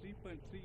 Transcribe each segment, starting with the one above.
3.3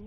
2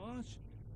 5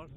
8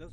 10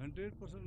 100%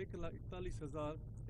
1,41,000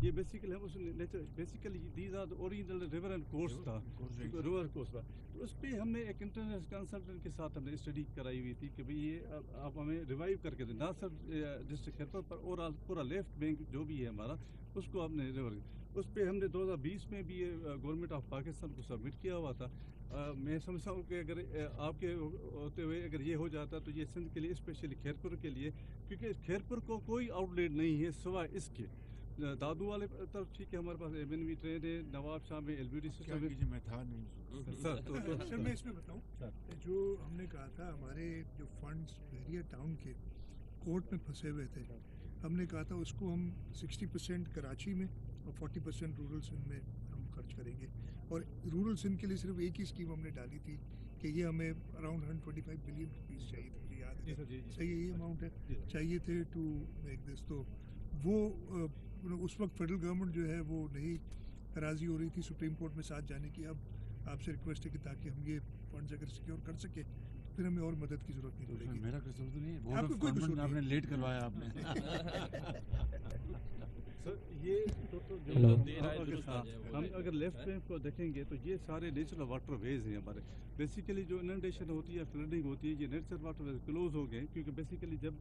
یہ بیسیکلی ہم اس nature basically these are original river and course تھا ریور کورس تھا. اس پہ ہم نے ایک انٹرنیشنل کنسلٹنٹ کے ساتھ ہم نے اسٹڈی کرائی ہوئی تھی کہ بھئی یہ آپ ہمیں ریوائیو کر کے دیں نہ صرف ڈسٹرکٹ خیرپور پر اور پورا لیفٹ بینک جو بھی ہے ہمارا اس کو آپ نے ریور اس پہ ہم نے 2020 میں بھی یہ گورنمنٹ آف پاکستان کو سبمٹ کیا ہوا تھا. میں سمجھتا ہوں کہ اگر آپ کے ہوتے ہوئے اگر یہ ہو جاتا تو یہ سندھ کے لیے اسپیشلی خیرپور کے لیے کیونکہ خیرپور کو کوئی آؤٹ لیٹ نہیں ہے سوائے اس کے. دادو والے طرف ٹھیک ہے ہمارے پاس ایم این وی ٹرین ہے نواب شاہ میں ایل بی ڈی سسٹم ہے. میں تھا نہیں سر میں اس میں بتاؤں جو ہم نے کہا تھا ہمارے جو فنڈز بحریہ ٹاؤن کے کورٹ میں پھنسے ہوئے تھے ہم نے کہا تھا اس کو ہم 60% کراچی میں اور 40% رورل سندھ میں ہم خرچ کریں گے. اور رورل سندھ کے لیے صرف ایک ہی اسکیم ہم نے ڈالی تھی کہ یہ ہمیں اراؤنڈ 125 بلین روپیز چاہیے تھے. مجھے یاد ہے صحیح یہی اماؤنٹ ہے چاہیے تھے ٹو میک دس. تو وہ اس وقت فیڈرل گورنمنٹ جو ہے وہ نہیں راضی ہو رہی تھی سپریم کورٹ میں ساتھ جانے کی. اب آپ سے ریکویسٹ ہے کہ تاکہ ہم یہ فنڈز اگر سیکیور کر سکیں تو پھر ہمیں اور مدد کی ضرورت نہیں پڑے گی. میرا قصور تو نہیں ہے آپ کو کوئی قصور نہیں. آپ نے لیٹ کروایا آپ نے. سر یہ ہم اگر لیفٹ بینک کو دیکھیں گے تو یہ سارے نیچرل واٹر ویز ہیں ہمارے. بیسیکلی جو اننڈیشن ہوتی ہے فلڈنگ ہوتی ہے یہ نیچرل واٹر ویز کلوز ہو گئے کیونکہ بیسیکلی جب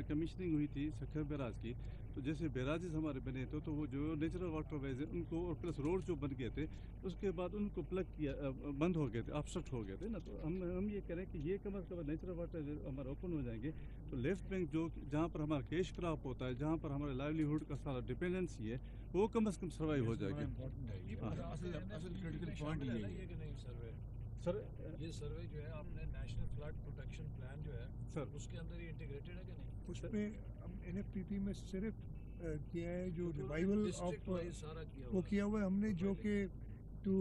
کمیشننگ ہوئی تھی سکھر بیراج کی تو جیسے بیراجز ہمارے بنے تھے تو وہ جو نیچرل واٹر ویز ہیں ان کو اور پلس روڈ جو بن گئے تھے اس کے بعد ان کو پلگ کیا بند ہو گئے تھے آبسٹرکٹ ہو گئے تھے نا. تو ہم یہ کریں کہ یہ کم از کم نیچرل واٹر ہمارا اوپن ہو جائیں گے تو لیفٹ بینک جو جہاں پر ہمارا کیش کراپ ہوتا ہے جہاں پر ہمارے لائیولیہوڈ کا سارا ڈپینڈنسی ہے وہ کم از کم سروائیو ہو جائے گی. سر یہ سروے جو ہے آپ نے نیشنل فلڈ پروٹیکشن پلان جو ہے سر اس کے اندر یہ انٹیگریٹڈ ہے کہ نہیں؟ اس میں ہم این ایف پی پی میں صرف کیا ہے جو ریوائول آف وہ کیا ہوا ہے ہم نے جو کہ to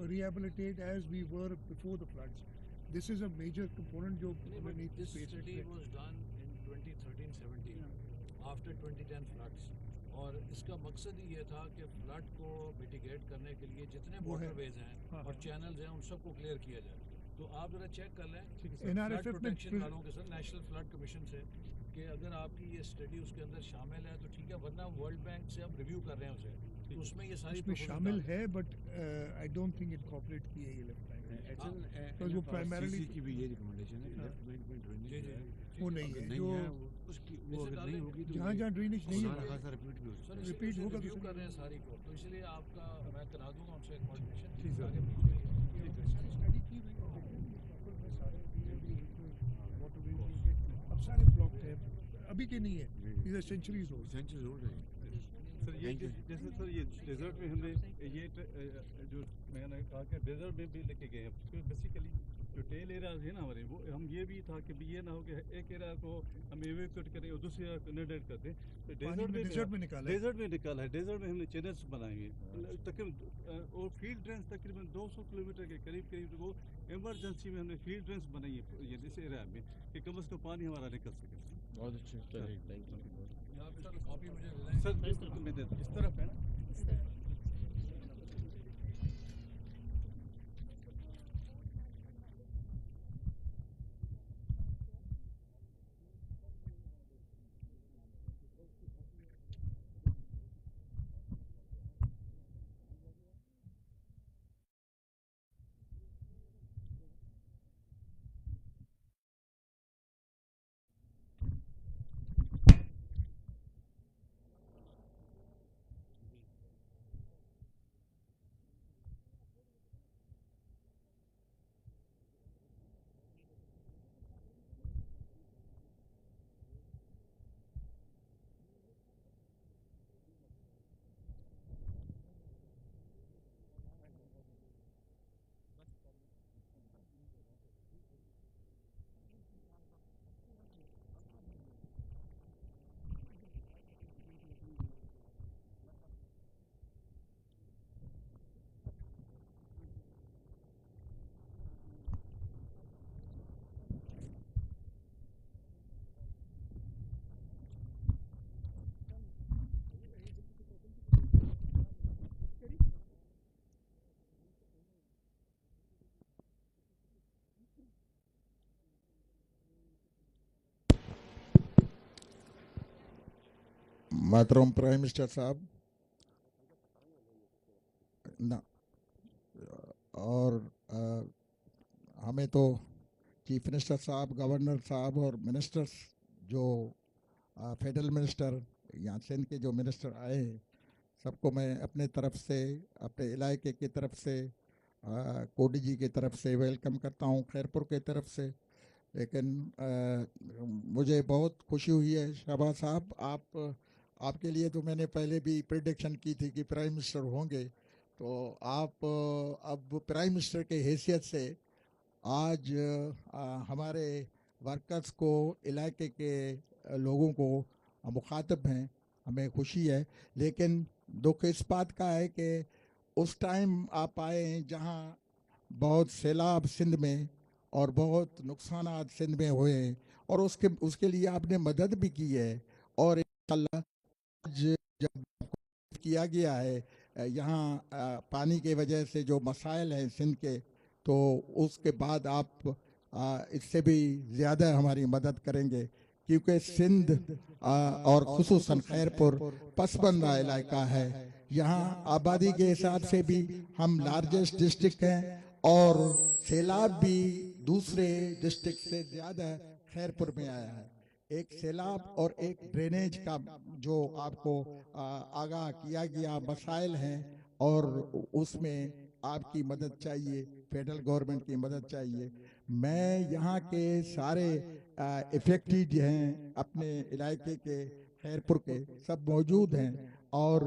rehabilitate as we were before the floods. This is a major component جو This study was done in 2013-17 after 2010 floods. اور اس کا مقصد ہی یہ تھا کہ فلڈ کو میٹیگیٹ کرنے کے لیے جتنے واٹر ویز ہیں اور چینلز ہیں ان سب کو کلیئر کیا جائے. تو آپ ذرا چیک کر لیں فلڈ پروٹیکشن والوں کے ساتھ نیشنل فلڈ کمیشن سے کہ اگر آپ کی یہ اسٹڈی اس کے اندر شامل ہے تو ٹھیک ہے ورنہ ورلڈ بینک سے ہم ریویو کر رہے ہیں اسے تو اس میں یہ ساری اس میں شامل ہے but I don't think incorporate کی ہے یہ لیفٹ بینک وہ پرائمرلی کی بھی یہ ریکمنڈیشن ہے کہ لیفٹ بینک میں ڈرینیج وہ نہیں ہے نہیں جو ہے اس کی وہ اگر نہیں ہوگی تو جہاں جہاں ڈرینیج نہیں ہے خاصا ریپیٹ بھی ہو سکتا ہے. ریپیٹ ہوگا ریویو کر رہے ہیں ساری کو تو اس لیے آپ کا میں کرا دوں گا ان سے کوآرڈینیشن ٹھیک ہے. اسٹڈی کی اب سارے بلاک ہیں ابھی کے نہیں ہے یہ سینچریز ہو سینچریز ہو رہے ہیں. سر یہ جیسے سر یہ ڈیزرٹ میں ہم نے یہ جو میں نے کہا کہ ڈیزرٹ میں بھی لے کے گئے ہیں بیسیکلی جو ٹیل ایریاز ہیں نا ہمارے وہ ہم یہ بھی تھا کہ یہ نہ ہو کہ ایک ایریا کو ہم ایویکویٹ کریں اور دوسرے ایریا کو انڈیٹ کرتے تو ڈیزرٹ میں نکالا ہے. ڈیزرٹ میں ہم نے چینلس بنائے ہوئے تقریباً اور فیلڈ ڈرینس تقریباً 200 کلومیٹر کے قریب وہ ایمرجنسی میں ہم نے فیلڈ ڈرینس بنائی ہے اس ایریا میں کہ کم از کم پانی ہمارا نکل سکے. بہت اچھے کاپی مجھے دے دیں. سر میں اس طرف ہے نا محترم پرائم منسٹر صاحب اور ہمیں تو چیف منسٹر صاحب, گورنر صاحب اور منسٹرز جو فیڈرل منسٹر یہاں سندھ کے جو منسٹر آئے ہیں, سب کو میں اپنے طرف سے, اپنے علاقے کی طرف سے, کوڈی جی کی طرف سے ویلکم کرتا ہوں, خیرپور کی طرف سے. لیکن مجھے بہت خوشی ہوئی ہے شہباز صاحب, آپ کے لیے تو میں نے پہلے بھی پریڈکشن کی تھی کہ پرائم منسٹر ہوں گے, تو آپ اب پرائم منسٹر کے حیثیت سے آج ہمارے ورکرز کو, علاقے کے لوگوں کو مخاطب ہیں, ہمیں خوشی ہے. لیکن دکھ اس بات کا ہے کہ اس ٹائم آپ آئے ہیں جہاں بہت سیلاب سندھ میں اور بہت نقصانات سندھ میں ہوئے ہیں, اور اس کے لیے آپ نے مدد بھی کی ہے. اور انشاءاللہ آج جب کیا گیا ہے یہاں پانی کی وجہ سے جو مسائل ہیں سندھ کے, تو اس کے بعد آپ اس سے بھی زیادہ ہماری مدد کریں گے, کیونکہ سندھ اور خصوصاً خیرپور پسماندہ علاقہ ہے. یہاں آبادی کے حساب سے بھی ہم لارجسٹ ڈسٹرکٹ ہیں, اور سیلاب بھی دوسرے ڈسٹرکٹ سے زیادہ خیرپور میں آیا ہے. ایک سیلاب اور ایک ڈرینیج کا جو آپ کو آگاہ کیا گیا مسائل ہیں, اور اس میں آپ کی مدد چاہیے, فیڈرل گورنمنٹ کی مدد چاہیے. میں یہاں کے سارے افیکٹڈ ہیں اپنے علاقے کے, خیرپور کے, سب موجود ہیں. اور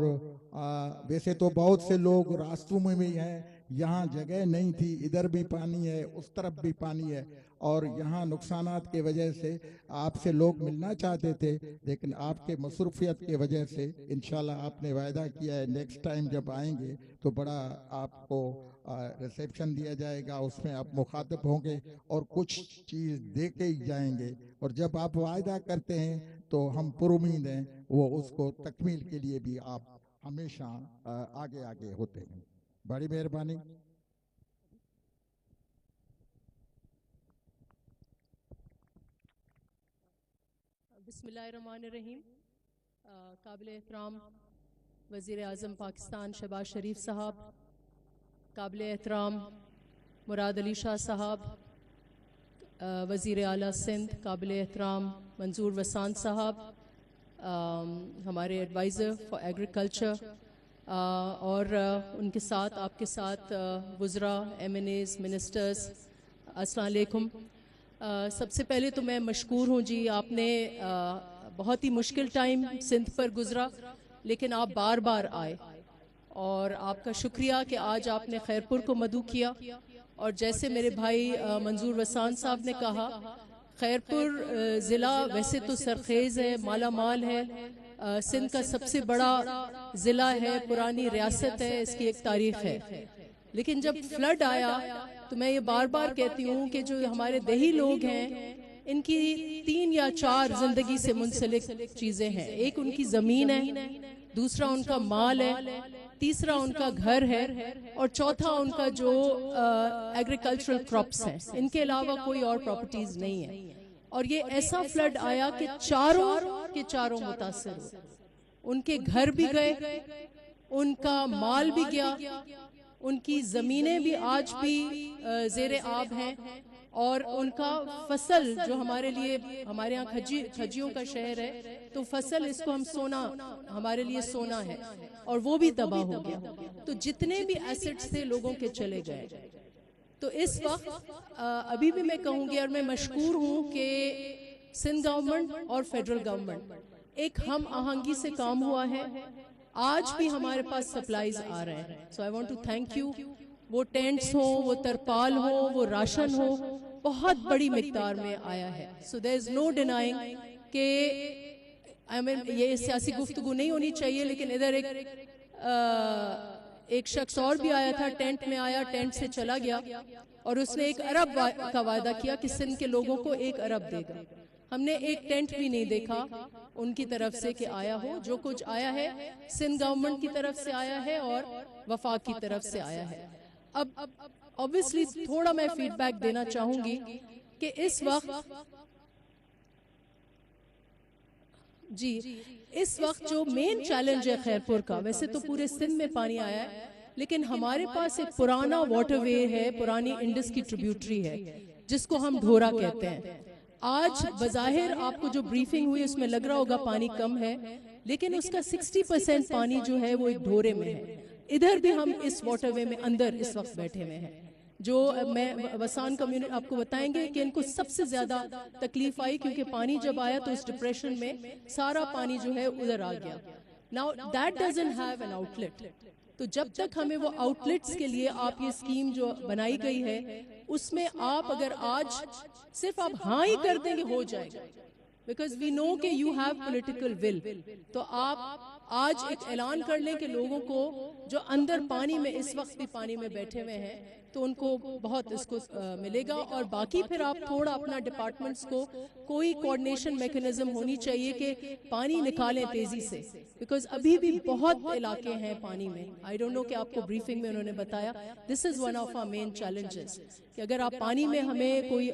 ویسے تو بہت سے لوگ راستوں میں بھی ہیں, یہاں جگہ نہیں تھی, ادھر بھی پانی ہے, اس طرف بھی پانی ہے, اور یہاں نقصانات کی وجہ سے آپ سے لوگ ملنا چاہتے تھے, لیکن آپ کے مصروفیت کی وجہ سے انشاءاللہ آپ نے وعدہ کیا ہے نیکسٹ ٹائم جب آئیں گے تو بڑا آپ کو ریسیپشن دیا جائے گا, اس میں آپ مخاطب ہوں گے اور کچھ چیز دے کے ہی جائیں گے. اور جب آپ وعدہ کرتے ہیں تو ہم پر امید ہیں وہ اس کو تکمیل کے لیے بھی آپ ہمیشہ آگے ہوتے ہیں. بڑی مہربانی. بسم اللہ الرحمن الرحیم. قابل احترام وزیر اعظم پاکستان شہباز شریف صاحب, قابل احترام مراد علی شاہ صاحب, وزیر اعلیٰ سندھ قابل احترام منظور وسان صاحب, ہمارے ایڈوائزر فار ایگریکلچر, اور ان کے ساتھ آپ کے ساتھ وزراء, ایم این ایز, منسٹرز, السلام علیکم. سب سے پہلے تو میں مشکور ہوں جی, آپ نے بہت ہی مشکل ٹائم سندھ پر گزرا, لیکن آپ بار بار آئے, اور آپ کا شکریہ کہ آج آپ نے خیرپور کو مدعو کیا. اور جیسے میرے بھائی منظور وسان صاحب نے کہا, خیرپور ضلع ویسے تو سرخیز ہے, مالا مال ہے, سندھ کا سب سے بڑا ضلع ہے, پرانی ریاست ہے, اس کی ایک تاریخ ہے. لیکن جب فلڈ آیا تو میں یہ بار بار کہتی ہوں کہ جو ہمارے دیہی لوگ ہیں ان کی 3 یا 4 زندگی سے منسلک چیزیں ہیں. ایک ان کی زمین ہے, دوسرا ان کا مال ہے, تیسرا ان کا گھر ہے, اور چوتھا ان کا جو ایگریکلچرل کراپس ہیں. ان کے علاوہ کوئی اور پراپرٹیز نہیں ہے. اور یہ ایسا فلڈ آیا کہ چاروں کے چاروں متاثر ہوئے, ان کے گھر بھی گئے, ان کا مال بھی گیا, ان کی زمینیں بھی آج بھی زیر آب ہیں, اور ان کا فصل جو ہمارے لیے, ہمارے ہاں کھجیوں کا شہر ہے, تو فصل اس کو ہم سونا, ہمارے لیے سونا ہے, اور وہ بھی تباہ ہو گیا. تو جتنے بھی ایسٹس تھے لوگوں کے چلے گئے. تو اس وقت ابھی بھی میں کہوں گی, اور میں مشکور ہوں کہ سندھ گورنمنٹ اور فیڈرل گورنمنٹ ایک ہم آہنگی سے کام ہوا ہے. آج بھی ہمارے پاس سپلائیز آ رہے ہیں. So I want to thank you. وہ ٹینٹس ہوں, وہ ترپال ہو, وہ راشن ہو, بہت بڑی مقدار میں آیا ہے. سو دیر از نو ڈینائنگ کہ یہ سیاسی گفتگو نہیں ہونی چاہیے, لیکن ادھر ایک شخص اور بھی آیا تھا, ٹینٹ میں آیا, ٹینٹ سے چلا گیا, اور اس نے 1 ارب کا وعدہ کیا کہ سندھ کے لوگوں کو 1 ارب دے گا. ہم نے ایک ٹینٹ بھی نہیں دیکھا ان کی طرف سے کہ آیا ہو. جو کچھ آیا ہے سندھ گورنمنٹ کی طرف سے آیا ہے اور وفاق کی طرف سے آیا ہے. اب obviously تھوڑا میں فیڈ بیک دینا چاہوں گی کہ اس وقت جو مین چیلنج ہے خیرپور کا, ویسے تو پورے سندھ میں پانی آیا ہے, لیکن ہمارے پاس ایک پرانا واٹر وے ہے, پرانی انڈس کی ٹریبیوٹری ہے جس کو ہم ڈھورا کہتے ہیں. آج بظاہر آپ کو جو بریفنگ ہوئی اس میں لگ رہا ہوگا پانی کم ہے, لیکن اس کا 60% پانی جو ہے وہ ایک ڈھورے میں ہے. ادھر بھی ہم اس واٹر وے میں اندر اس وقت بیٹھے ہوئے ہیں, جو میں وسان کمیونٹی آپ کو بتائیں گے کہ ان کو سب سے زیادہ تکلیف آئی, کیونکہ پانی جب آیا تو اس ڈپریشن میں سارا پانی جو ہے ادھر آ گیا. Now that doesn't have an outlet. تو جب تک ہمیں وہ آؤٹ لیٹس کے لیے آپ یہ اسکیم جو بنائی گئی ہے اس میں آپ اگر آج صرف آپ ہاں ہی کر دیں گے ہو جائے گا, بیکاز وی نو کہ یو ہیو پولیٹیکل ول. تو آپ آج ایک اعلان کر لیں کہ لوگوں کو جو اندر پانی میں اس وقت بھی پانی میں بیٹھے ہوئے ہیں تو ان کو بہت اس کو ملے گا. اور باقی پھر آپ تھوڑا اپنا ڈپارٹمنٹس کو کوئی کوآرڈینیشن میکنزم ہونی چاہیے کہ پانی نکالیں تیزی سے, بیکاز ابھی بھی بہت علاقے ہیں پانی میں. آئی ڈونٹ نو کہ آپ کو بریفنگ میں انہوں نے بتایا, this is one of our main challenges کہ اگر آپ پانی میں ہمیں کوئی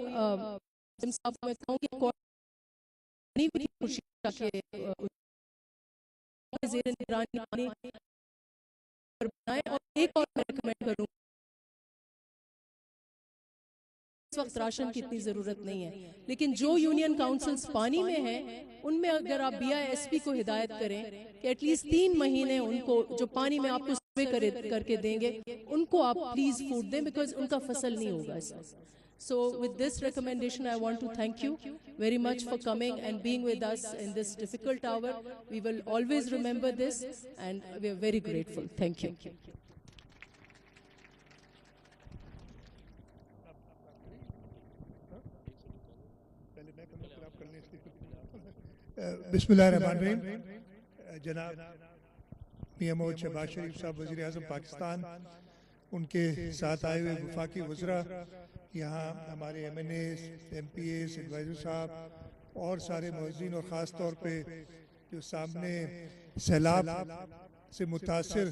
میں کہوں کہ زیر نگرانی پانی بنائیں. اور ایک اور میں ریکمینڈ کروں, اس وقت راشن کی اتنی ضرورت نہیں ہے, لیکن جو یونین کاؤنسلز پانی میں ہیں ان میں اگر آپ بی آئی ایس پی کو ہدایت کریں کہ ایٹ لیسٹ 3 مہینے ان کو جو پانی میں آپ کو سروے کر کے دیں گے ان کو آپ پلیز فوڈ دیں, بیکاز ان کا فصل نہیں ہوگا اس وقت. So with this recommendation I want to thank you very much for coming and being with us in this difficult hour. We will always remember this and we are very grateful. Thank you. بسم اللہ الرحمن الرحیم. جناب میاں محمد شہباز شریف صاحب وزیر اعظم پاکستان, ان کے ساتھ آئے ہوئے وفاقی وزراء, یہاں ہمارے MNAs, MPAs, adviser صاحب اور سارے معززین, اور خاص طور پہ جو سامنے سیلاب سے متاثر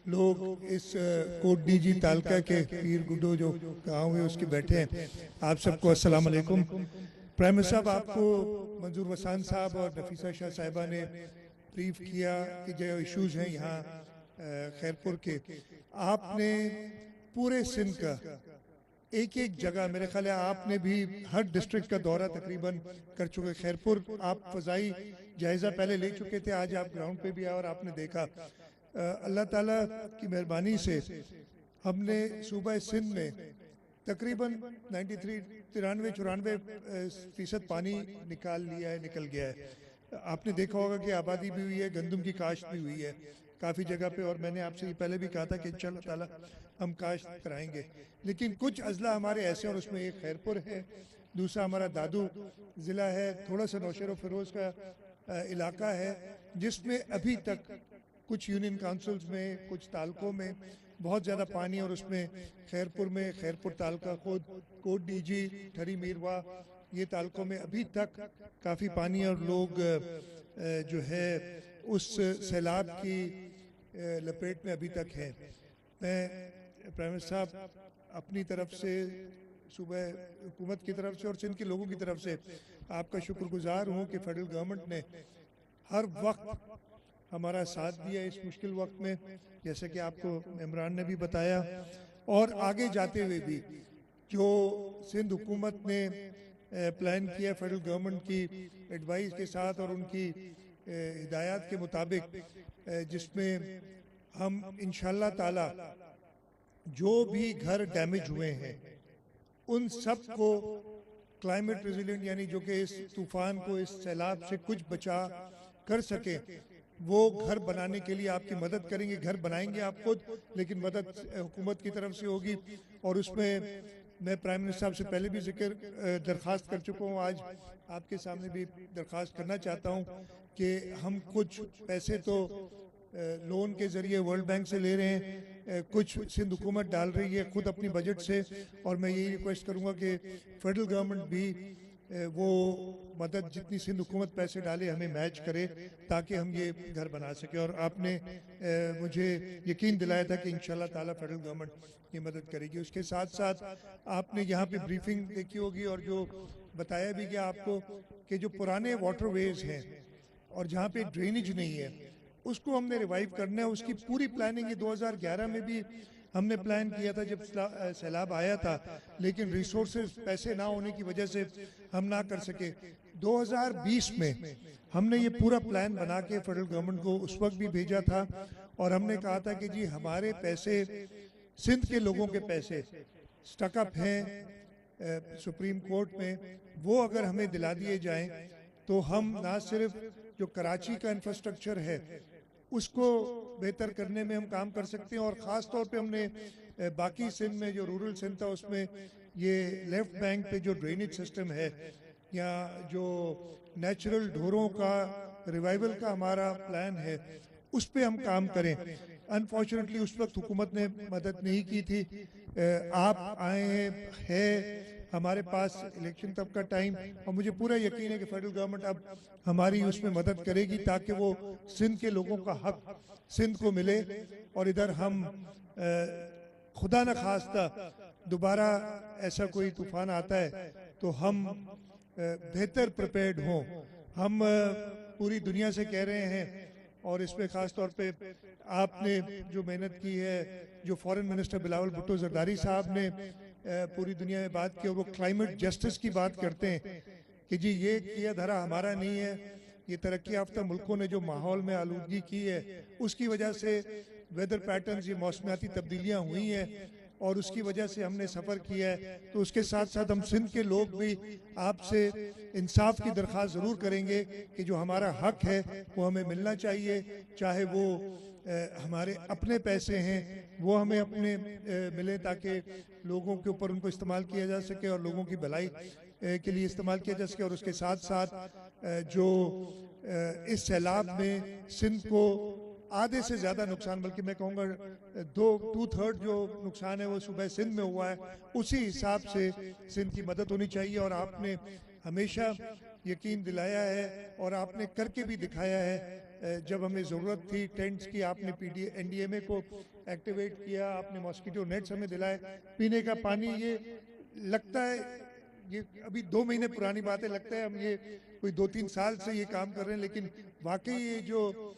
لوگ اس کوٹ ڈی جی تعلقہ کے پیر گڈو جو گاؤں ہے اس کے بیٹھے ہیں, آپ سب کو السلام علیکم. پرائم منسٹر صاحب, آپ کو منظور وسان صاحب اور نفیسہ شاہ صاحبہ نے بریف کیا کہ جو ایشوز ہیں یہاں خیرپور کے. آپ نے پورے سندھ کا ایک ایک جگہ, میرے خیال ہے آپ نے بھی ہر ڈسٹرکٹ کا دورہ تقریباً کر چکے. خیرپور آپ فضائی جائزہ پہلے لے چکے تھے, آج آپ گراؤنڈ پہ بھی آئے اور آپ نے دیکھا. اللہ تعالیٰ کی مہربانی سے ہم نے صوبہ سندھ میں تقریباً 93-94% پانی نکال لیا ہے, نکل گیا ہے. آپ نے دیکھا ہوگا کہ آبادی بھی ہوئی ہے, گندم کی کاشت بھی ہوئی ہے کافی جگہ پہ, اور میں نے آپ سے یہ پہلے بھی کہا تھا کہ انشاءاللہ تعالیٰ ہم کاشت کرائیں گے. لیکن کچھ اضلاع ہمارے ایسے, اور اس میں ایک خیرپور ہے, دوسرا ہمارا دادو ضلع ہے, تھوڑا سا نوشہر و فیروز کا علاقہ ہے, جس میں ابھی تک کچھ یونین کاؤنسلز میں, کچھ تعلقوں میں بہت زیادہ پانی, اور اس میں خیرپور میں, خیرپور تعلقہ خود, کوٹ ڈی جی, ٹھری میروا, یہ تعلقوں میں ابھی تک کافی پانی, اور لوگ جو ہے اس سیلاب کی لپیٹ میں ابھی تک ہیں. میں پرائم منسٹر صاحب اپنی طرف سے, صوبہ حکومت کی طرف سے اور سندھ کے لوگوں کی طرف سے آپ کا شکر گزار ہوں کہ فیڈرل گورنمنٹ نے ہر وقت ہمارا ساتھ دیا اس مشکل وقت میں, جیسے کہ آپ کو عمران نے بھی بتایا. اور آگے جاتے ہوئے بھی جو سندھ حکومت نے پلان کیا فیڈرل گورنمنٹ کی ایڈوائز کے ساتھ اور ان کی ہدایات کے مطابق, جس میں ہم انشاءاللہ تعالی جو بھی گھر ڈیمیج ہوئے ہیں ان سب کو کلائمیٹ ریزیلینٹ, یعنی جو کہ اس طوفان کو, اس سیلاب سے کچھ بچا کر سکے, وہ گھر بنانے کے لیے آپ کی مدد کریں گے. گھر بنائیں گے آپ خود, لیکن مدد حکومت کی طرف سے ہوگی. اور اس میں میں پرائم منسٹر صاحب سے پہلے بھی درخواست کر چکا ہوں, آج آپ کے سامنے بھی درخواست کرنا چاہتا ہوں کہ ہم کچھ پیسے تو لون کے ذریعے ورلڈ بینک سے لے رہے ہیں, کچھ سندھ حکومت ڈال رہی ہے خود اپنی بجٹ سے, اور میں یہی ریکویسٹ کروں گا کہ فیڈرل گورنمنٹ بھی وہ مدد جتنی سندھ حکومت پیسے ڈالے ہمیں میچ کرے تاکہ ہم یہ گھر بنا سکیں. اور آپ نے مجھے یقین دلایا تھا کہ انشاءاللہ تعالیٰ فیڈرل گورنمنٹ یہ مدد کرے گی. اس کے ساتھ ساتھ آپ نے یہاں پہ بریفنگ دیکھی ہوگی اور جو بتایا بھی گیا آپ کو کہ جو پرانے واٹر ویز ہیں اور جہاں پہ ڈرینیج نہیں ہے اس کو ہم نے ریوائیو کرنا ہے. اس کی پوری پلاننگ 2011 میں بھی ہم نے پلان کیا تھا جب سیلاب آیا تھا, لیکن ریسورسز پیسے نہ ہونے کی وجہ سے ہم نہ کر سکے. 2020 میں ہم نے یہ پورا پلان بنا کے فیڈرل گورنمنٹ کو اس وقت بھی بھیجا تھا, اور ہم نے کہا تھا کہ جی ہمارے پیسے, سندھ کے لوگوں کے پیسے سٹک اپ ہیں سپریم کورٹ میں, وہ اگر ہمیں دلا دیے جائیں تو ہم نہ صرف جو کراچی کا انفراسٹرکچر ہے اس کو بہتر کرنے میں ہم کام کر سکتے ہیں, اور خاص طور پہ ہم نے باقی سندھ میں جو رورل سندھ تھا اس میں یہ لیفٹ بینک پہ جو ڈرینیج سسٹم ہے یا جو نیچرل ڈھوروں کا ریوائیول کا ہمارا پلان ہے اس پہ ہم کام کریں. انفارچونیٹلی اس وقت حکومت نے مدد نہیں کی تھی. آپ آئے ہیں ہمارے پاس الیکشن تب کا ٹائم, اور مجھے پورا یقین ہے کہ فیڈرل گورنمنٹ اب ہماری اس میں مدد کرے گی تاکہ وہ سندھ کے لوگوں کا حق سندھ کو ملے, اور ادھر ہم خدا نہ خواستہ دوبارہ ایسا کوئی طوفان آتا ہے تو ہم بہتر پریپیئرڈ ہوں. ہم پوری دنیا سے کہہ رہے ہیں, اور اس پہ خاص طور پہ آپ نے جو محنت کی ہے, جو فارن منسٹر بلاول بھٹو زرداری صاحب نے پوری دنیا میں بات کی, اور وہ کلائمیٹ جسٹس کی بات کرتے ہیں کہ جی یہ کیا دھرا ہمارا نہیں ہے, یہ ترقی یافتہ ملکوں نے جو ماحول میں آلودگی کی ہے اس کی وجہ سے ویدر پیٹرنز, یہ موسمیاتی تبدیلیاں ہوئی ہیں, اور اس کی وجہ سے ہم نے سفر کیا ہے. تو اس کے ساتھ ساتھ ہم سندھ کے لوگ بھی آپ سے انصاف کی درخواست ضرور کریں گے کہ جو ہمارا حق ہے وہ ہمیں ملنا چاہیے, چاہے وہ ہمارے اپنے پیسے ہیں وہ ہمیں اپنے ملے تاکہ لوگوں کے اوپر ان کو استعمال کیا جا سکے اور لوگوں کی بھلائی کے لیے استعمال کیا جا سکے. اور اس کے ساتھ ساتھ جو اس سیلاب میں سندھ کو آدھے سے زیادہ نقصان, بلکہ میں کہوں گا 2/3 جو نقصان ہے وہ صوبہ سندھ میں ہوا ہے, اسی حساب سے سندھ کی مدد ہونی چاہیے. اور آپ نے ہمیشہ یقین دلایا ہے اور آپ نے کر کے بھی دکھایا ہے. جب ہمیں ضرورت تھی ٹینٹس کی آپ نے NDMA کو ایکٹیویٹ کیا, آپ نے ماسکیٹو نیٹس ہمیں دلائے, پینے کا پانی. یہ لگتا ہے یہ ابھی 2 مہینے پرانی بات ہے, لگتا ہے ہم یہ کوئی 2-3 سال سے یہ کام کر رہے ہیں, لیکن واقعی یہ جو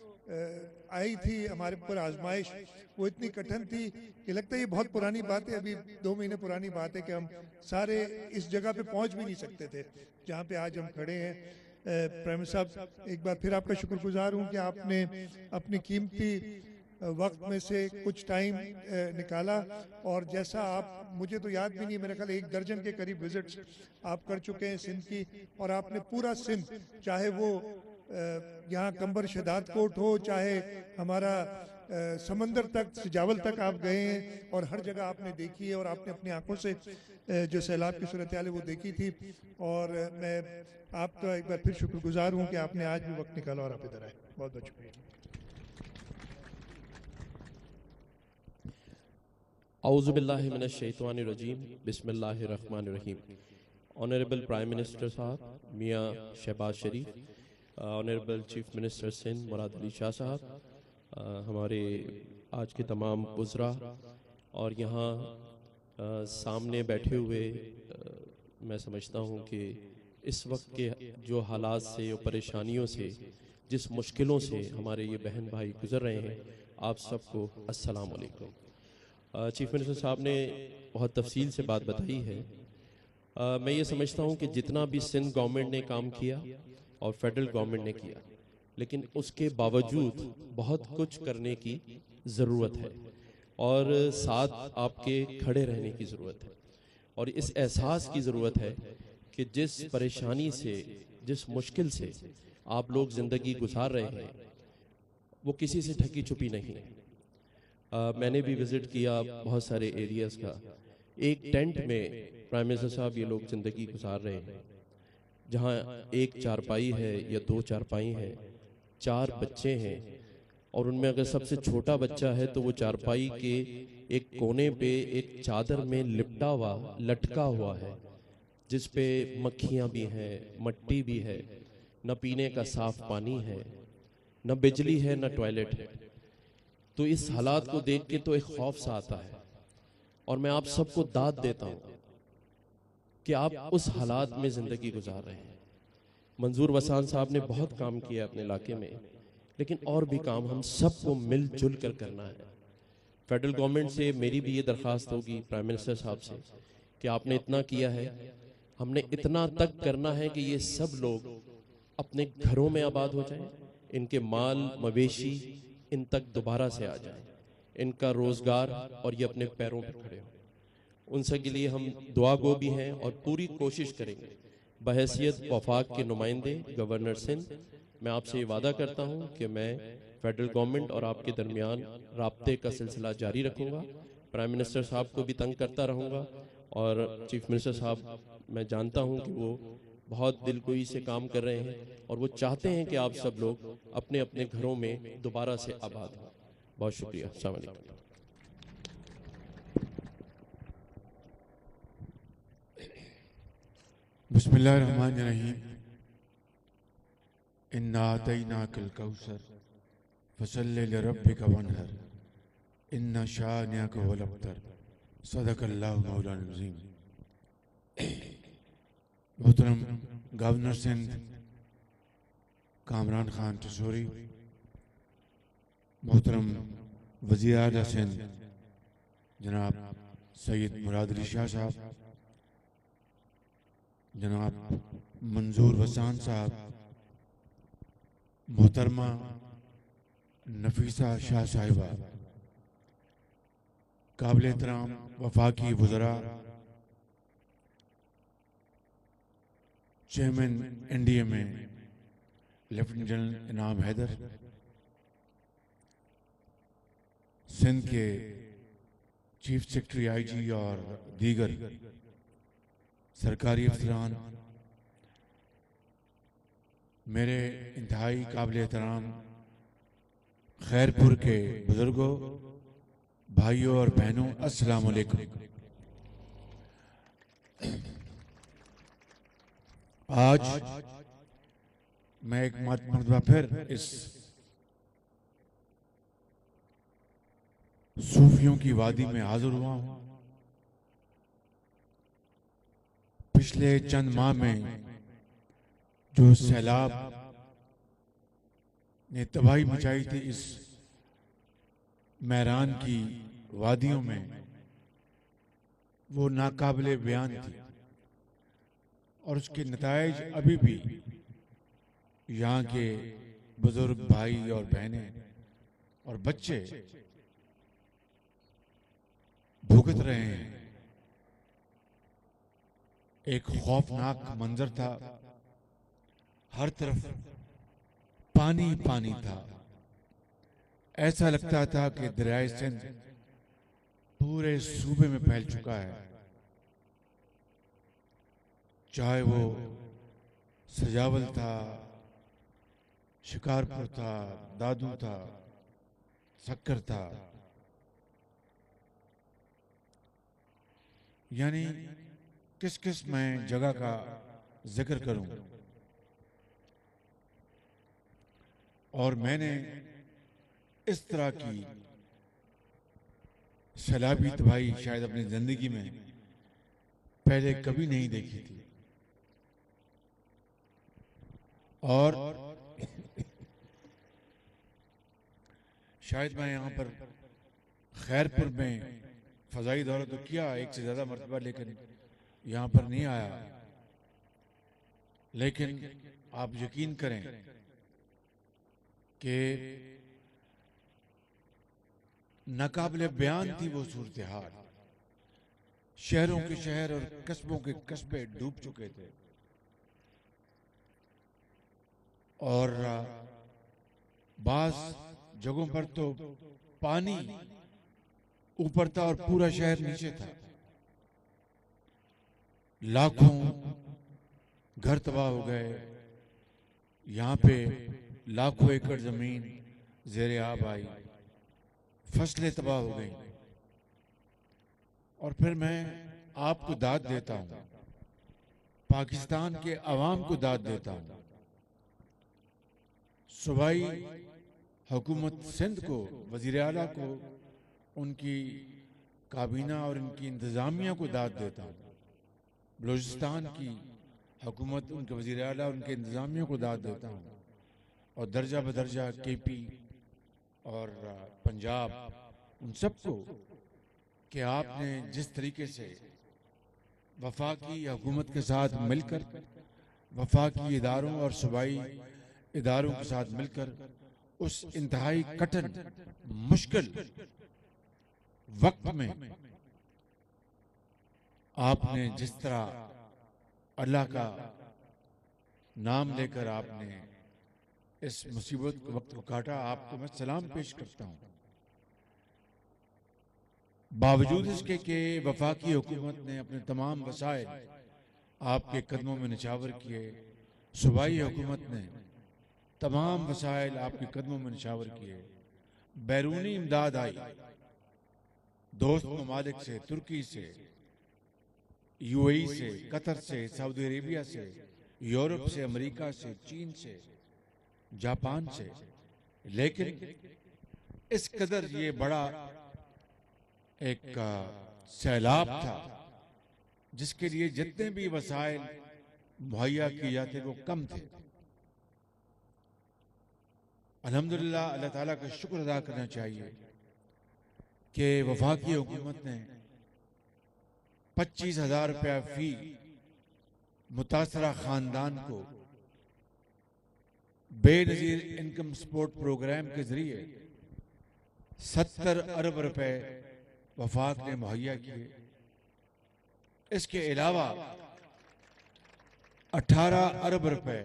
آئی تھی ہمارے اوپر آزمائش وہ اتنی کٹھن تھی کہ لگتا ہے یہ بہت پرانی بات ہے, ابھی 2 مہینے پرانی بات ہے کہ ہم سارے اس جگہ پہ پہنچ بھی نہیں سکتے تھے جہاں پہ آج ہم کھڑے ہیں. پرائم منسٹر صاحب ایک بار پھر آپ کا شکر گزار ہوں کہ آپ نے اپنی قیمتی وقت میں سے کچھ ٹائم نکالا, اور جیسا آپ, مجھے تو یاد بھی نہیں, میرے خیال 1 درجن کے قریب وزٹس آپ کر چکے ہیں سندھ کی, اور آپ نے پورا سندھ, چاہے وہ یہاں کمبر شہداد کوٹ ہو, چاہے ہمارا سمندر تک, سجاول تک آپ گئے ہیں, اور ہر جگہ آپ نے دیکھی ہے, اور آپ نے اپنی آنکھوں سے جو سیلاب کی صورتحال ہے وہ دیکھی تھی. اور میں آپ کا ایک بار پھر شکر گزار ہوں کہ آپ نے آج بھی وقت نکالا اور آپ ادھر آئے. بہت بہت شکریہ. اعوذ باللہ من الشیطان الرجیم, بسم اللہ الرحمن الرحیم. آنریبل پرائم منسٹر صاحب میاں شہباز شریف, آنریبل چیف منسٹر سندھ مراد علی شاہ صاحب, ہمارے آج کے تمام وزراء, اور یہاں سامنے بیٹھے ہوئے, میں سمجھتا ہوں کہ اس وقت کے جو حالات سے اور پریشانیوں سے, جس مشکلوں سے ہمارے یہ بہن بھائی گزر رہے ہیں, آپ سب کو السلام علیکم. چیف منسٹر صاحب نے بہت تفصیل سے بات بتائی ہے. میں یہ سمجھتا ہوں کہ جتنا بھی سندھ گورنمنٹ نے کام کیا اور فیڈرل گورنمنٹ نے کیا, لیکن اس کے باوجود بہت کچھ کرنے کی ضرورت ہے, اور ساتھ آپ کے کھڑے رہنے کی ضرورت ہے, اور اس احساس کی ضرورت ہے کہ جس پریشانی سے, جس مشکل سے آپ لوگ زندگی گزار رہے ہیں وہ کسی سے ڈھکی چھپی نہیں ہے. میں نے بھی وزٹ کیا بہت سارے ایریاز کا. ایک ٹینٹ میں پرائم منسٹر صاحب یہ لوگ زندگی گزار رہے ہیں, جہاں 1 چارپائی ہے یا 2 چارپائی ہیں, 4 بچے ہیں, اور ان میں اگر سب سے چھوٹا بچہ ہے تو وہ چارپائی کے ایک کونے پہ ایک چادر میں لٹکا ہوا ہے, جس پہ مکھیاں بھی ہیں, مٹی بھی ہے, نہ پینے کا صاف پانی ہے, نہ بجلی ہے, نہ ٹوائلٹ ہے. تو اس حالات کو دیکھ کے تو ایک خوف سا آتا ہے, اور میں آپ سب کو داد دیتا ہوں کہ آپ اس حالات میں زندگی گزار رہے ہیں. منظور وسان صاحب نے بہت کام کیا اپنے علاقے میں, لیکن اور بھی کام ہم سب کو مل جل کر کرنا ہے. فیڈرل گورنمنٹ سے میری بھی یہ درخواست ہوگی پرائم منسٹر صاحب سے کہ آپ نے اتنا کیا ہے, ہم نے اتنا تک کرنا ہے کہ یہ سب لوگ اپنے گھروں میں آباد ہو جائیں, ان کے مال مویشی ان تک دوبارہ سے آ جائیں, ان کا روزگار اور یہ اپنے پیروں پہ کھڑے ہوں. ان سب کے لیے ہم دعا گو بھی ہیں اور پوری کوشش کریں گے. بحیثیت وفاق کے نمائندے گورنر سندھ, میں آپ سے یہ وعدہ کرتا ہوں کہ میں فیڈرل گورنمنٹ اور آپ کے درمیان رابطے کا سلسلہ جاری رکھوں گا. پرائم منسٹر صاحب کو بھی تنگ کرتا رہوں گا, اور چیف منسٹر صاحب میں جانتا ہوں کہ وہ بہت دل کوئی سے کام کر رہے ہیں اور وہ چاہتے ہیں کہ آپ سب لوگ اپنے اپنے گھروں میں دوبارہ سے آباد ہوں. بہت شکریہ. السلام علیکم. بسم اللہ الرحمن الرحیم. انا اعطیناک الکوثر فصلی لربک وانحر ان شانئک هو الابتر. صدق اللہ مولانا العظیم. محترم گورنر سندھ کامران خان ٹسوری, محترم وزیر اعلیٰ سندھ جناب سید مراد علی شاہ صاحب, جناب منظور وسان صاحب, محترمہ نفیسہ شاہ صاحبہ, قابل احترام وفاقی وزراء, چیئرمین این ڈی اے میں لیفٹیننٹ جنرل انعام حیدر, سندھ کے چیف سیکرٹری آئی جی اور دیگر سرکاری افسران, میرے انتہائی قابل احترام خیرپور کے بزرگوں, بھائیوں اور بہنوں, السلام علیکم. آج میں ایک مرتبہ پھر اس صوفیوں کی وادی میں حاضر ہوا ہوں. پچھلے چند ماہ میں جو سیلاب نے تباہی مچائی تھی اس میران کی وادیوں میں, وہ ناقابل بیان تھی, اور اس کے نتائج ابھی بھی یہاں کے بزرگ بھائی اور بہنیں اور بچے بھگت رہے ہیں. ایک خوفناک منظر تھا, ہر طرف پانی پانی تھا. ایسا لگتا تھا کہ دریائے سندھ پورے صوبے میں پھیل چکا ہے, چاہے وہ سجاول تھا, شکارپور تھا, دادو تھا, سکر تھا. یعنی کس کس میں جگہ کا ذکر کروں. اور میں نے اس طرح کی سیلابی تباہی شاید اپنی زندگی میں پہلے کبھی نہیں دیکھی تھی. اور شاید میں یہاں پر خیرپور میں فضائی دورہ تو کیا ایک سے زیادہ مرتبہ, لیکن یہاں پر نہیں آیا. لیکن آپ یقین کریں کہ ناقابل بیان تھی وہ صورتحال. شہروں کے شہر اور قصبوں کے قصبے ڈوب چکے تھے, اور بعض جگہوں پر تو پانی اوپر تھا اور پورا شہر نیچے تھا. لاکھوں گھر تباہ ہو گئے. یہاں پہ لاکھوں ایکڑ زمین زیر آب آئی, فصلیں تباہ ہو گئیں. اور پھر میں آپ کو داد دیتا ہوں, پاکستان کے عوام کو داد دیتا ہوں, صوبائی حکومت سندھ کو, وزیر اعلیٰ کو, ان کی کابینہ اور ان کی انتظامیہ کو داد دیتا ہوں. بلوچستان کی حکومت, ان کے وزیر اعلیٰ, ان کے انتظامیہ کو داد دیتا ہوں. اور درجہ بدرجہ کے پی اور پنجاب، ان سب کو کہ آپ نے جس طریقے سے وفاقی حکومت کے ساتھ مل کر، وفاقی اداروں اور صوبائی اداروں کے ساتھ مل کر اس انتہائی کٹن مشکل وقت میں آپ نے جس طرح اللہ کا نام لے کر آپ نے اس مصیبت کے وقت کو کاٹا، آپ کو میں سلام پیش کرتا ہوں۔ باوجود اس کے کہ وفاقی حکومت نے اپنے تمام وسائل آپ کے قدموں میں نچھاور کیے، صوبائی حکومت نے تمام وسائل آپ کے قدموں میں نچھاور کیے، بیرونی امداد آئی دوست ممالک سے، ترکی سے، یو اے ای سے، قطر سے، سعودی عربیہ سے، یورپ سے، امریکہ سے، چین سے، جاپان سے، لیکن اس قدر یہ بڑا ایک سیلاب تھا جس کے لیے جتنے بھی وسائل مہیا کیے جاتے وہ کم تھے۔ الحمدللہ اللہ تعالیٰ کا شکر ادا کرنا چاہیے کہ وفاقی حکومت نے 25,000 روپیہ فی متاثرہ خاندان کو بے نظیر انکم سپورٹ پروگرام کے ذریعے 70 ارب روپے وفاق نے مہیا کیے۔ اس کے علاوہ 18 ارب روپے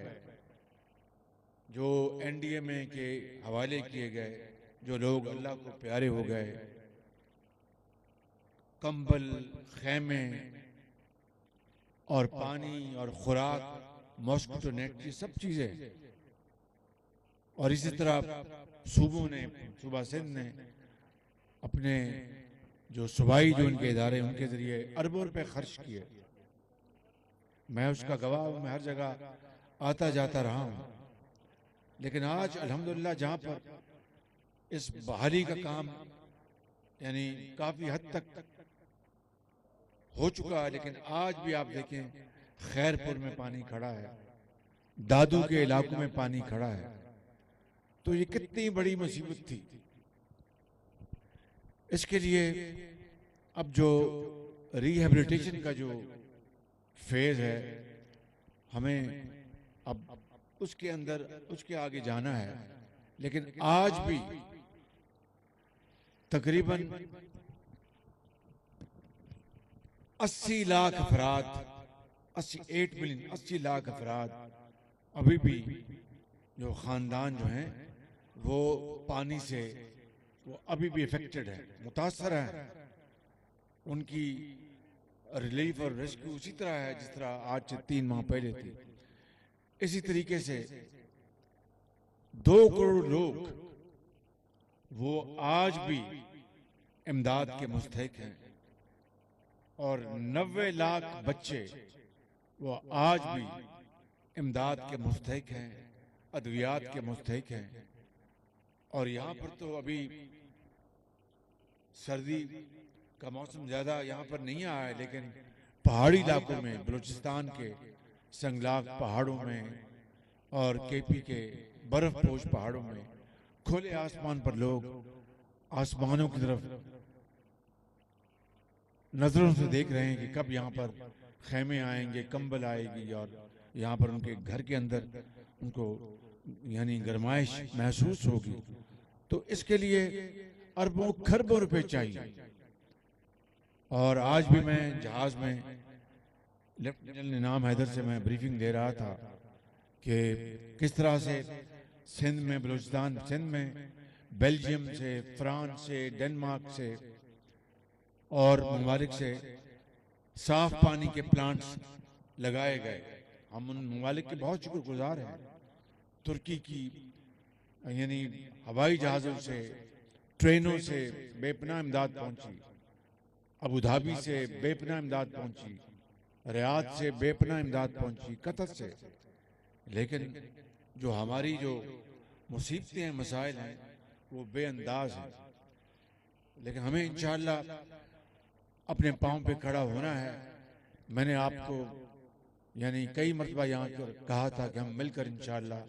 جو این ڈی ایم اے کے حوالے کیے گئے، جو لوگ اللہ کو پیارے ہو گئے، کمبل، خیمے اور پانی اور خوراک، ماسکیٹو نیٹ، یہ سب چیزیں، اور اسی طرح صوبوں نے، صوبہ سندھ نے اپنے جو صوبائی جو ان کے ادارے ان کے ذریعے اربوں روپے خرچ کیے۔ میں اس کا گواہ ہوں، میں ہر جگہ آتا جاتا رہا ہوں، لیکن آج الحمدللہ جہاں پر اس بحالی کا کام یعنی کافی حد تک ہو چکا ہے، لیکن آج بھی آپ دیکھیں خیر پور میں پانی کھڑا ہے، دادو کے علاقوں میں پانی کھڑا ہے، تو یہ کتنی بڑی مصیبت تھی۔ اس کے لیے اب جو ری ہیبلیٹیشن کا جو فیز ہے، ہمیں اب اس کے اندر اس کے آگے جانا ہے، لیکن آج بھی تقریباً 80 لاکھ افراد، 88 ملین 80 لاکھ افراد ابھی بھی جو خاندان جو ہیں وہ پانی سے وہ ابھی بھی افیکٹڈ ہے، متاثر ہے۔ ان کی ریلیف اور ریسکیو اسی طرح ہے جس طرح آج سے 3 ماہ پہلے تھی۔ اسی طریقے سے 2 کروڑ لوگ وہ آج بھی امداد کے مستحق ہیں، اور 90 لاکھ بچے وہ آج بھی امداد کے مستحق ہیں، ادویات کے مستحق ہیں۔ اور یہاں پر تو ابھی سردی کا موسم زیادہ یہاں پر نہیں آیا ہے، لیکن پہاڑی علاقوں میں، بلوچستان کے سنگلاگ پہاڑوں میں اور کے پی کے برف پوش پہاڑوں میں کھلے آسمان پر لوگ آسمانوں کی طرف نظروں سے دیکھ رہے ہیں کہ کب یہاں پر خیمے آئیں گے، کمبل آئے گی، اور یہاں پر ان کے گھر کے اندر ان کو یعنی گرمائش محسوس ہوگی۔ تو اس کے لیے اربوں کھربوں روپے چاہیے۔ اور آج بھی میں جہاز میں لیفٹیننٹ جنرل انعام حیدر سے میں بریفنگ دے رہا تھا کہ کس طرح سے سندھ میں، بلوچستان سندھ میں بیلجیم سے، فرانس سے، ڈنمارک سے اور ممالک سے صاف پانی کے پلانٹس لگائے گئے۔ ہم ان ممالک کے بہت شکر گزار ہیں۔ ترکی کی یعنی ہوائی جہازوں سے، ٹرینوں سے بے پناہ امداد پہنچی، ابوظہبی سے بے پناہ امداد پہنچی، ریاض سے بے پناہ امداد پہنچی، قطر سے۔ لیکن جو ہماری جو مصیبتیں ہیں، مسائل ہیں، وہ بے انداز ہیں۔ لیکن ہمیں انشاءاللہ اپنے پاؤں پہ کھڑا ہونا ہے۔ میں نے آپ کو یعنی کئی مرتبہ یہاں کہا تھا کہ ہم مل کر انشاءاللہ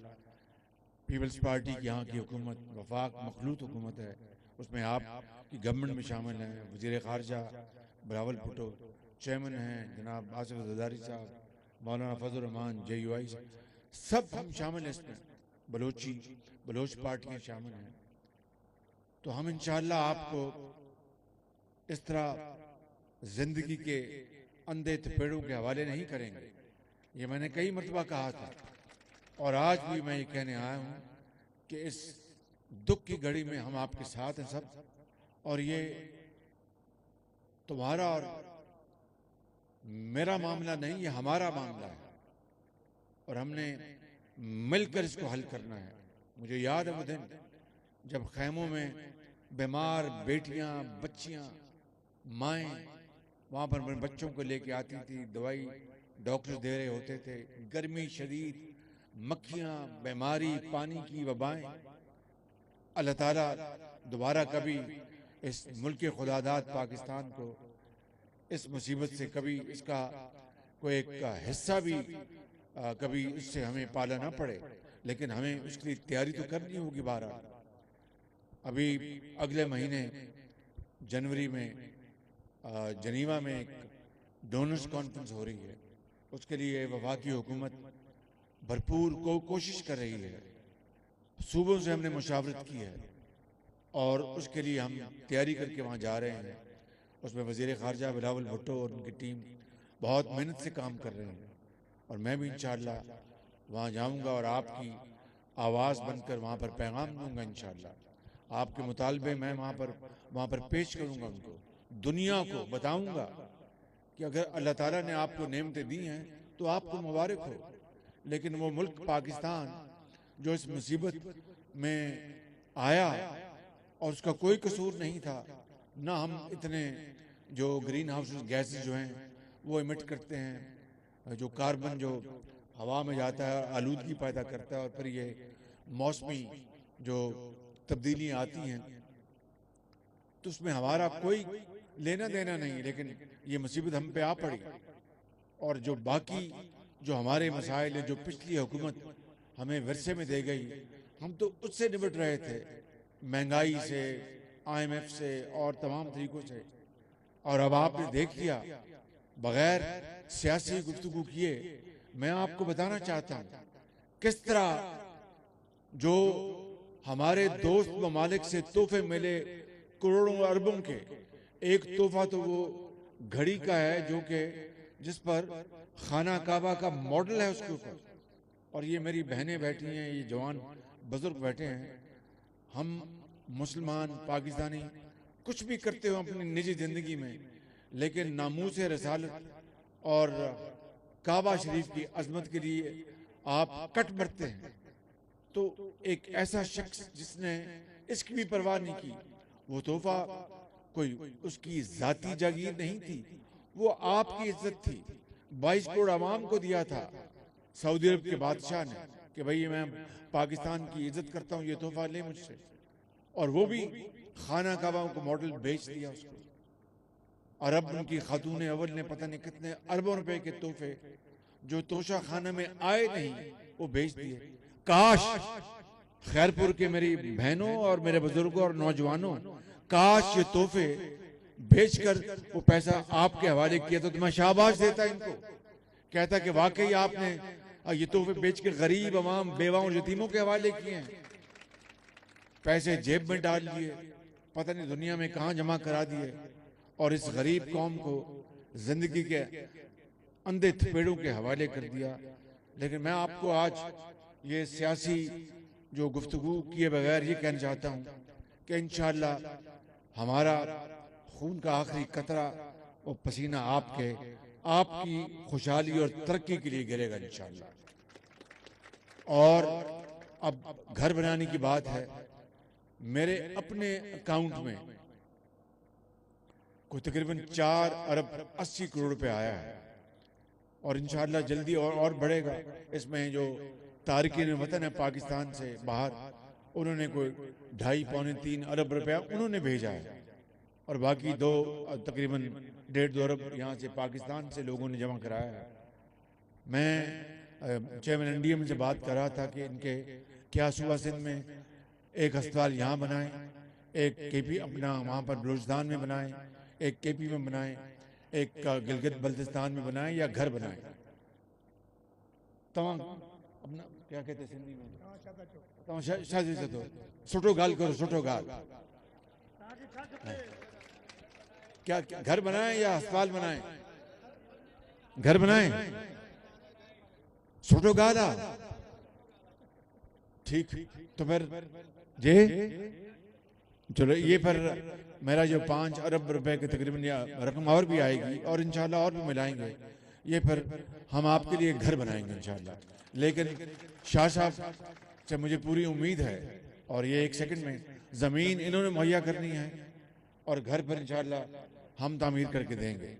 پیپلز پارٹی کی یہاں کی حکومت وفاق مخلوط حکومت ہے، اس میں آپ کی گورنمنٹ میں شامل ہیں، وزیر خارجہ بلاول بھٹو، چیئرمین ہیں جناب آصف زرداری صاحب، مولانا فضل الرحمان JUI سے، سب ہم شامل ہیں اس میں، بلوچ پارٹیاں شامل ہیں. تو ہم انشاءاللہ آپ کو اس طرح زندگی کے اندھے تھپیڑوں کے حوالے نہیں کریں گے. یہ میں نے کئی مرتبہ کہا تھا اور آج بھی میں یہ کہنے آیا ہوں کہ اس دکھ کی گھڑی میں ہم آپ کے ساتھ ہیں سب، اور یہ تمہارا اور میرا معاملہ نہیں، یہ ہمارا معاملہ ہے اور ہم نے مل کر اس کو حل کرنا ہے. مجھے یاد ہے وہ دن جب خیموں میں بیمار بیٹیاں بچیاں مائیں وہاں پر اپنے بچوں کو لے کے آتی تھی، دوائی ڈاکٹر دے رہے ہوتے تھے، گرمی شدید، مکھیاں، بیماری، پانی کی وبائیں. اللہ تعالیٰ دوبارہ کبھی اس ملک خدا داد پاکستان کو اس مصیبت سے کبھی اس کا کوئی ایک حصہ بھی کبھی اس سے ہمیں پالا نہ پڑے، لیکن ہمیں اس کے لیے تیاری تو کرنی ہوگی. بہرحال ابھی اگلے مہینے جنوری میں جنیوا میں ایک ڈونرز کانفرنس ہو رہی ہے، اس کے لیے وفاقی حکومت بھرپور کوشش کر رہی ہے. صوبوں سے ہم نے مشاورت کی ہے اور اس کے لیے ہم تیاری کر کے وہاں جا رہے ہیں. اس میں وزیر خارجہ بلاول بھٹو اور ان کی ٹیم بہت محنت سے کام کر رہے ہیں اور میں بھی انشاءاللہ وہاں جاؤں گا اور آپ کی آواز بن کر وہاں پر پیغام دوں گا. انشاءاللہ آپ کے مطالبے میں وہاں پر پیش کروں گا، ان کو دنیا کو بتاؤں گا کہ اگر اللہ تعالیٰ نے آپ کو نعمتیں دی ہیں تو آپ کو مبارک ہو، لیکن وہ ملک پاکستان جو اس مصیبت میں آیا اور اس کا کوئی قصور نہیں تھا، نہ ہم اتنے جو گرین ہاؤس گیسز جو ہیں وہ ایمٹ کرتے ہیں، جو کاربن جو ہوا میں جاتا ہے آلودگی پیدا کرتا ہے، اور پھر یہ موسمی جو تبدیلیاں آتی ہیں تو اس میں ہمارا کوئی لینا دینا نہیں، لیکن یہ مصیبت ہم پہ آ پڑی. اور جو باقی جو ہمارے مسائل ہیں جو پچھلی حکومت ہمیں ورثے میں دے گئی، ہم تو اس سے نمٹ رہے تھے، مہنگائی سے، IMF سے اور تمام طریقوں سے. اور اب آپ نے دیکھ لیا بغیر سیاسی گفتگو کیے. میں آپ کو بتانا چاہتا ہوں کس طرح جو ہمارے دوست ممالک سے تحفے ملے کروڑوں اربوں کے، ایک تحفہ تو وہ گھڑی کا ہے جو کہ جس پر خانہ کعبہ کا ماڈل ہے اس کے اوپر. اور یہ میری بہنیں بیٹھی ہیں، یہ جوان بزرگ بیٹھے ہیں. ہم مسلمان پاکستانی کچھ بھی کرتے ہو اپنی نجی زندگی میں، لیکن ناموس رسالت اور کعبہ شریف کی عظمت کے لیے آپ کٹ مرتے ہیں. تو ایک ایسا شخص جس نے اس کی بھی پرواہ نہیں کی، وہ تحفہ کوئی اس کی ذاتی جاگیر نہیں تھی، وہ آپ کی عزت تھی. 22 کروڑ عوام کو دیا تھا سعودی عرب کے بادشاہ نے کہ بھئی میں پاکستان کی عزت کرتا ہوں، یہ تحفہ لے مجھ سے. اور وہ بھی خانہ کعبہ کو ماڈل بیچ دیا اس کو. اور اب ان کی خاتون اول نے پتہ نہیں کتنے اربوں روپے کے تحفے جو توشہ خانہ میں آئے نہیں وہ بیچ دیے. کاش خیرپور کے میری بہنوں اور میرے بزرگوں اور نوجوانوں، کاش یہ تحفے بیچ کر وہ پیسہ آپ کے حوالے کیا تو میں شاباش دیتا ان کو، کہتا کہ واقعی آپ نے یہ تحفے بیچ کر غریب عوام، بیواؤں، یتیموں کے حوالے کیے ہیں. پیسے جیب میں ڈال لیے، پتہ نہیں دنیا میں کہاں جمع کرا دیے، اور اس غریب قوم کو زندگی کے اندھے تھپیڑوں کے حوالے کر دیا. لیکن میں آپ کو آج یہ سیاسی جو گفتگو کیے بغیر یہ کہنا چاہتا ہوں کہ انشاءاللہ ہمارا خون کا آخری قطرہ اور پسینہ آپ کی خوشحالی اور ترقی کے لیے گرے گا انشاءاللہ. اور اب گھر بنانے کی بات ہے، میرے اپنے اکاؤنٹ میں کوئی تقریباً 4 ارب 80 کروڑ روپے آیا ہے اور انشاءاللہ جلدی اور بڑھے گا. اس میں جو تارکین وطن ہے پاکستان سے باہر، انہوں نے کوئی 2.5 پونے 3 ارب روپیہ انہوں نے بھیجا ہے، اور باقی تقریباً 1.5-2 ارب یہاں سے پاکستان سے لوگوں نے جمع کرایا ہے. میں چیئرمین این ڈی ایم سے بات کر رہا تھا کہ ان کے کیا صوبہ سندھ میں ایک ہسپتال یہاں بنائیں، ایک کے پی اپنا وہاں پر بلوچستان میں بنائیں، ایک کے پی میں بنائیں، ایک گلگت بلتستان میں بنائیں یا گھر بنائیں. تمام اپنا کیا کہتے ہیں سندھی میں شادی سے تو سٹو گال کرو، سٹو گال کیا گھر بنائیں یا ہسپتال بنائیں؟ گھر بنائیں، سٹو گالا ٹھیک. تو پھر جی چلو یہ پر میرا جو 5 ارب روپے کے تقریباً رقم اور بھی آئے گی اور انشاءاللہ اور بھی ملائیں گے. یہ پھر ہم آپ کے لیے گھر بنائیں گے انشاءاللہ. لیکن شاہ صاحب سے مجھے پوری امید ہے اور یہ 1 سیکنڈ میں زمین انہوں نے مہیا کرنی ہے اور گھر پر انشاءاللہ ہم تعمیر کر کے دیں گے.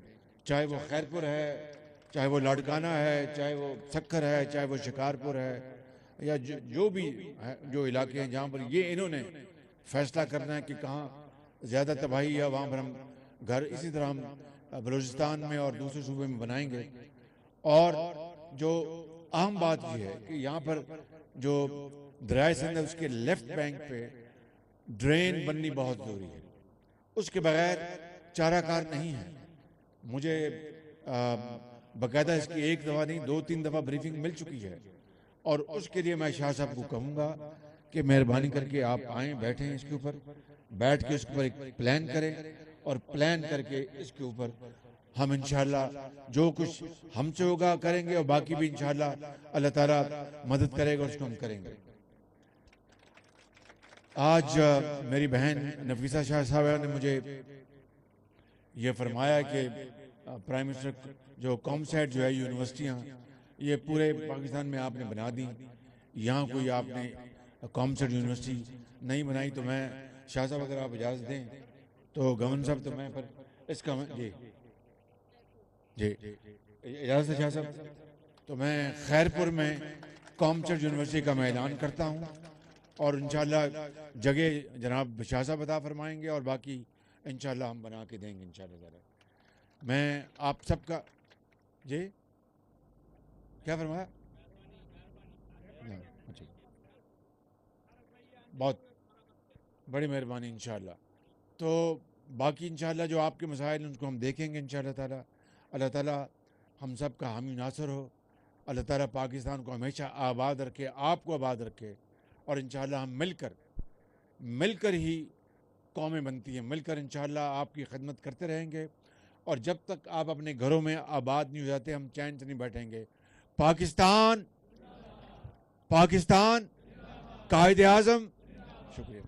چاہے وہ خیرپور ہے، چاہے وہ لاڑکانہ ہے، چاہے وہ سکھر ہے، چاہے وہ شکارپور ہے یا جو بھی جو علاقے ہیں جہاں پر یہ انہوں نے فیصلہ کرنا ہے کہ کہاں زیادہ تباہی ہے وہاں پر ہم گھر اسی طرح ہم بلوچستان میں اور دوسرے صوبے میں بنائیں گے. اور جو اہم بات یہ ہے کہ یہاں پر جو دریائے سندھ ہے اس کے لیفٹ بینک پہ ڈرین بننی بہت ضروری ہے. اس کے بغیر چارہ کار نہیں ہے. مجھے باقاعدہ اس کی 1 دفعہ نہیں 2-3 دفعہ بریفنگ مل چکی ہے اور اس کے لیے میں شاہ صاحب کو کہوں گا کہ مہربانی کر کے آپ آئیں، بیٹھیں اس کے اوپر، بیٹھ کے اس کے اوپر ایک پلان کریں اور پلان کر کے اس کے اوپر ہم انشاءاللہ جو کچھ ہم سے ہوگا کریں گے اور باقی بھی انشاءاللہ اللہ تعالیٰ مدد کرے گا، اس کو ہم کریں گے. آج میری بہن نفیسہ شاہ صاحبہ نے مجھے یہ فرمایا کہ پرائم منسٹر جو کامسیٹ جو ہے یونیورسٹیاں یہ پورے پاکستان میں آپ نے بنا دی، یہاں کوئی آپ نے کامسیٹ یونیورسٹی نہیں بنائی. تو میں شاہ صاحب اگر آپ اجازت دیں تو گورنر صاحب تو میں پھر اس کا جی اجازت ہے شاہ صاحب، تو میں خیرپور میں کامسیٹ یونیورسٹی کا میں اعلان کرتا ہوں اور انشاءاللہ جگہ جناب شاہ صاحب عطا فرمائیں گے اور باقی انشاءاللہ ہم بنا کے دیں گے انشاءاللہ تعالی. میں آپ سب کا جی کیا فرمایا؟ اچھا بہت بڑی مہربانی انشاءاللہ. تو باقی انشاءاللہ جو آپ کے مسائل ہیں ان کو ہم دیکھیں گے انشاءاللہ تعالی. اللہ تعالیٰ ہم سب کا حامی ناصر ہو. اللہ تعالیٰ پاکستان کو ہمیشہ آباد رکھے، آپ کو آباد رکھے اور انشاءاللہ ہم مل کر ہی قومیں بنتی ہیں. مل کر انشاءاللہ آپ کی خدمت کرتے رہیں گے اور جب تک آپ اپنے گھروں میں آباد نہیں ہو جاتے ہم چین سے نہیں بیٹھیں گے. پاکستان قائد اعظم. شکریہ.